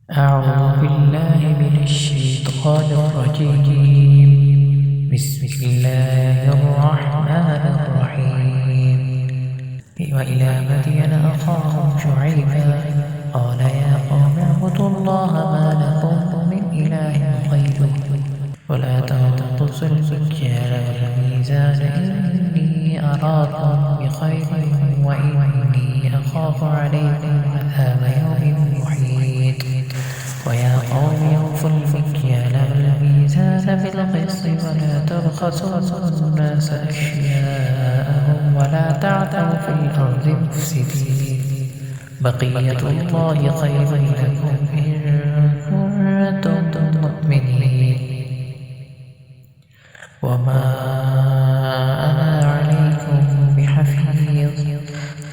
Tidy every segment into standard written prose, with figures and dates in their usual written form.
أعوذ بالله من الشيطان الرجيم. بسم الله الرحمن الرحيم. وإلى مدين أخاهم شعيبا قال يا قوم اعبدوا الله ما لكم من إله غيره ولا تنقصوا المكيال والميزان إني أراكم بخير وإني أخاف عليكم عذاب يوم محيط. ويا قوم أوفوا المكيال والميزان بالقسط ولا تبخسوا الناس أشياءهم ولا تعثوا في الأرض مفسدين. بقية الله خير لكم إن كنتم مؤمنين وما أنا عليكم بحفيظ.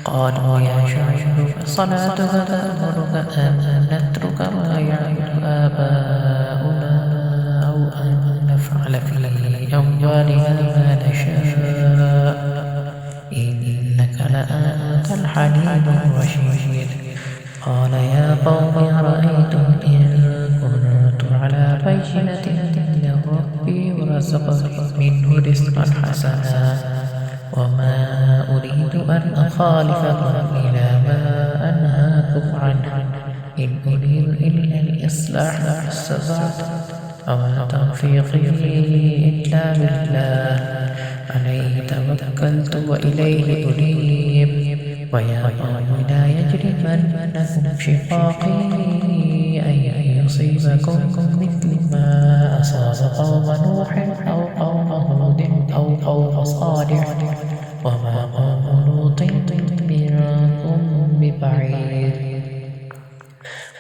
قالوا يا شعيب صلاتك تأمرك أن نترك ما يعبد آباؤنا أو أن نفعل في أموالنا ما نشاء إنك لأنت الحليم الرشيد. قال يا قوم أرأيتم إن كنت على بينة من ربي ورزقني منه رزقا حسنا وما أريد أن أخالفكم إلى ما أنهاكم عنه إن أريد إلا الإصلاح ما استطعت وما توفيقي إلا بالله عليه توكلت وإليه أنيب. ويا قوم لا يجرمنكم شقاقي أن يصيبكم مثل ما أصاب قوم نوح أو قوم هود أو قوم صالح وما قوم لوط منكم ببعيد.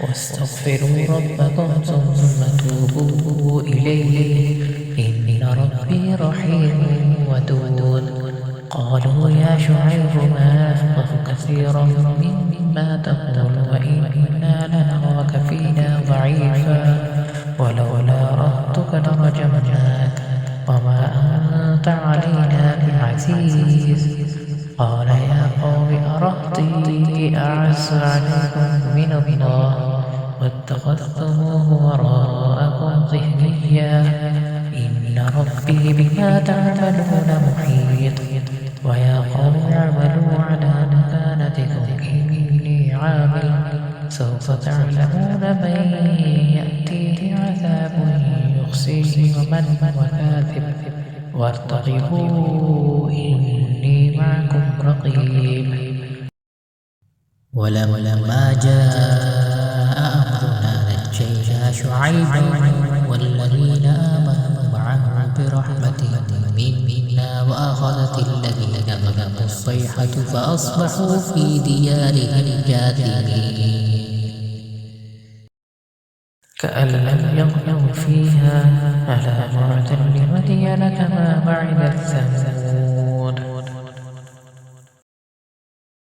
واستغفروا ربكم ثم توبوا إليه إن ربي رحيم ودود. قالوا يا شعيب ما نفقه كثيرا مما تقول وإنا لنراك فينا ضعيفا ولولا رهطك لرجمناك وما أنت علينا بعزيز. قال يا قوم أرهطي أعز عليكم من الله واتخذتموه وراءكم ظهريا إن ربي بما تعملون محيط. ويا قوم اعملوا على مكانتكم إني عامل سوف تعلمون من يأتيه عذاب يخزيه ومن هو كاذب وارتقبوا إني معكم رقيب. ولما جاء أمرنا نجينا شعيبا والذين آمنوا معه برحمة منا وأخذت الذين ظلموا الصيحة فأصبحوا في ديارهم جاثمين. كأن لم يغنوا فيها ألا بعدا لمدين كما بعد